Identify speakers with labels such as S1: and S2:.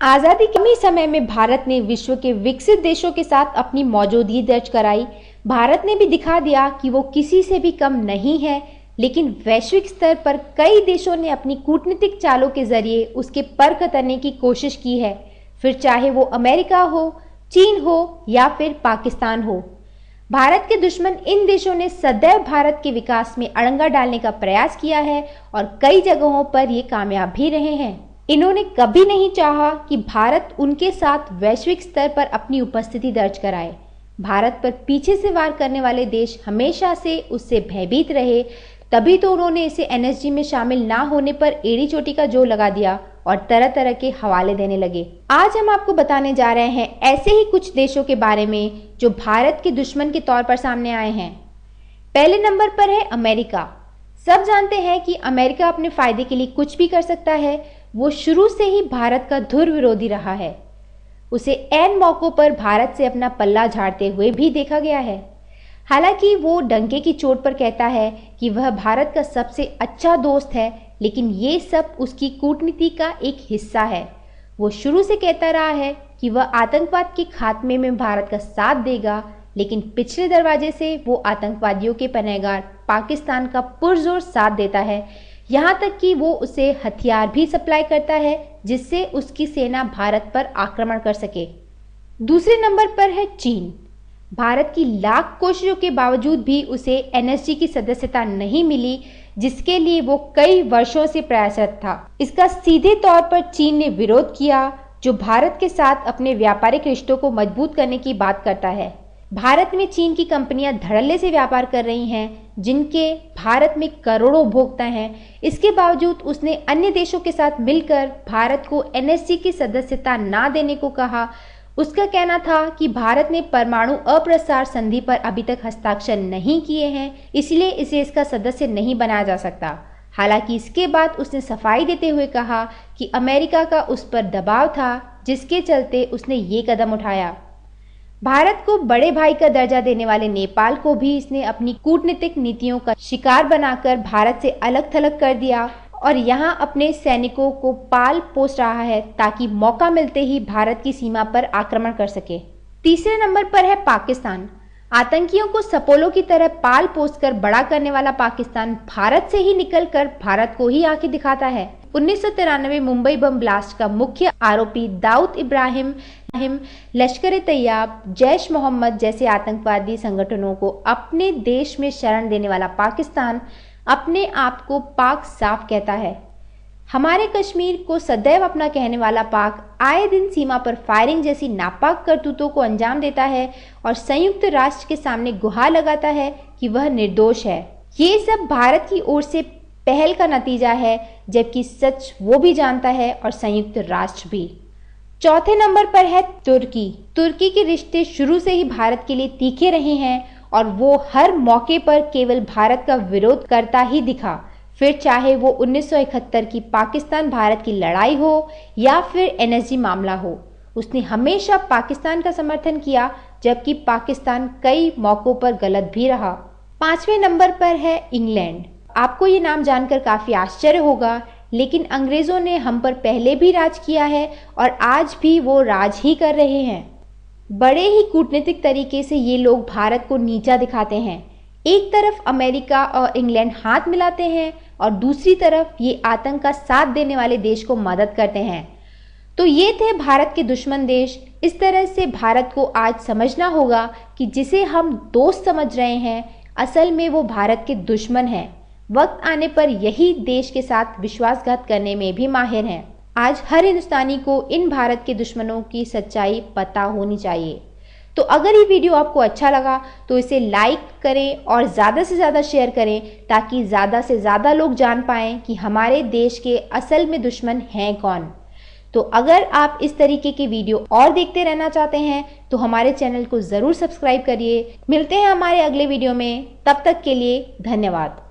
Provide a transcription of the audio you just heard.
S1: आज़ादी के कम ही समय में भारत ने विश्व के विकसित देशों के साथ अपनी मौजूदगी दर्ज कराई। भारत ने भी दिखा दिया कि वो किसी से भी कम नहीं है, लेकिन वैश्विक स्तर पर कई देशों ने अपनी कूटनीतिक चालों के जरिए उसके पर कतरने की कोशिश की है, फिर चाहे वो अमेरिका हो, चीन हो या फिर पाकिस्तान हो। भारत के दुश्मन इन देशों ने सदैव भारत के विकास में अड़ंगा डालने का प्रयास किया है और कई जगहों पर ये कामयाब भी रहे हैं। इन्होंने कभी नहीं चाहा कि भारत उनके साथ वैश्विक स्तर पर अपनी उपस्थिति दर्ज कराए। भारत पर पीछे से वार करने वाले देश हमेशा से उससे भयभीत रहे, तभी तो उन्होंने इसे एनएसजी में शामिल ना होने पर एड़ी चोटी का जोर लगा दिया और तरह तरह के हवाले देने लगे। आज हम आपको बताने जा रहे हैं ऐसे ही कुछ देशों के बारे में जो भारत के दुश्मन के तौर पर सामने आए हैं। पहले नंबर पर है अमेरिका। सब जानते हैं कि अमेरिका अपने फायदे के लिए कुछ भी कर सकता है। वो शुरू से ही भारत का धुर विरोधी रहा है। उसे ऐन मौकों पर भारत से अपना पल्ला झाड़ते हुए भी देखा गया है। हालांकि वो डंके की चोट पर कहता है कि वह भारत का सबसे अच्छा दोस्त है, लेकिन ये सब उसकी कूटनीति का एक हिस्सा है। वो शुरू से कहता रहा है कि वह आतंकवाद के खात्मे में भारत का साथ देगा, लेकिन पिछले दरवाजे से वो आतंकवादियों के पनाहगार पाकिस्तान का पुरजोर साथ देता है। यहाँ तक कि वो उसे हथियार भी सप्लाई करता है जिससे उसकी सेना भारत पर आक्रमण कर सके। दूसरे नंबर पर है चीन। भारत की लाख कोशिशों के बावजूद भी उसे एनएसजी की सदस्यता नहीं मिली, जिसके लिए वो कई वर्षों से प्रयासरत था। इसका सीधे तौर पर चीन ने विरोध किया, जो भारत के साथ अपने व्यापारिक रिश्तों को मजबूत करने की बात करता है। भारत में चीन की कंपनियां धड़ल्ले से व्यापार कर रही हैं, जिनके भारत में करोड़ों उपभोक्ता हैं। इसके बावजूद उसने अन्य देशों के साथ मिलकर भारत को एनएसजी की सदस्यता ना देने को कहा। उसका कहना था कि भारत ने परमाणु अप्रसार संधि पर अभी तक हस्ताक्षर नहीं किए हैं, इसलिए इसे इसका सदस्य नहीं बनाया जा सकता। हालांकि इसके बाद उसने सफाई देते हुए कहा कि अमेरिका का उस पर दबाव था, जिसके चलते उसने ये कदम उठाया। भारत को बड़े भाई का दर्जा देने वाले नेपाल को भी इसने अपनी कूटनीतिक नीतियों का शिकार बनाकर भारत से अलग थलग कर दिया और यहाँ अपने सैनिकों को पाल पोस रहा है ताकि मौका मिलते ही भारत की सीमा पर आक्रमण कर सके। तीसरे नंबर पर है पाकिस्तान। आतंकियों को सपोलों की तरह पाल पोस कर बड़ा करने वाला पाकिस्तान भारत से ही निकलकर भारत को ही आंखें दिखाता है। 1993 मुंबई बम ब्लास्ट का मुख्य आरोपी दाऊद इब्राहिम लश्कर तैयबा, जैश मोहम्मद जैसे आतंकवादी संगठनों को अपने देश में शरण देने वाला पाकिस्तान अपने आप को पाक साफ कहता है। हमारे कश्मीर को सदैव अपना कहने वाला पाक आए दिन सीमा पर फायरिंग जैसी नापाक करतूतों को अंजाम देता है और संयुक्त राष्ट्र के सामने गुहार लगाता है कि वह निर्दोष है। ये सब भारत की ओर से पहल का नतीजा है, जबकि सच वो भी जानता है और संयुक्त राष्ट्र भी। चौथे नंबर पर है तुर्की। तुर्की के रिश्ते शुरू से ही भारत के लिए तीखे रहे हैं और वो हर मौके पर केवल भारत का विरोध करता ही दिखा, फिर चाहे वो 1971 की पाकिस्तान भारत की लड़ाई हो या फिर एनएसजी मामला हो। उसने हमेशा पाकिस्तान का समर्थन किया, जबकि पाकिस्तान कई मौकों पर गलत भी रहा। पांचवें नंबर पर है इंग्लैंड। आपको ये नाम जानकर काफी आश्चर्य होगा, लेकिन अंग्रेजों ने हम पर पहले भी राज किया है और आज भी वो राज ही कर रहे हैं। बड़े ही कूटनीतिक तरीके से ये लोग भारत को नीचा दिखाते हैं। एक तरफ अमेरिका और इंग्लैंड हाथ मिलाते हैं और दूसरी तरफ ये आतंक का साथ देने वाले देश को मदद करते हैं। तो ये थे भारत के दुश्मन देश। इस तरह से भारत को आज समझना होगा कि जिसे हम दोस्त समझ रहे हैं, असल में वो भारत के दुश्मन हैं। वक्त आने पर यही देश के साथ विश्वासघात करने में भी माहिर हैं। आज हर हिंदुस्तानी को इन भारत के दुश्मनों की सच्चाई पता होनी चाहिए। तो अगर ये वीडियो आपको अच्छा लगा तो इसे लाइक करें और ज़्यादा से ज़्यादा शेयर करें, ताकि ज़्यादा से ज़्यादा लोग जान पाएँ कि हमारे देश के असल में दुश्मन हैं कौन। तो अगर आप इस तरीके के वीडियो और देखते रहना चाहते हैं तो हमारे चैनल को ज़रूर सब्सक्राइब करिए। मिलते हैं हमारे अगले वीडियो में, तब तक के लिए धन्यवाद।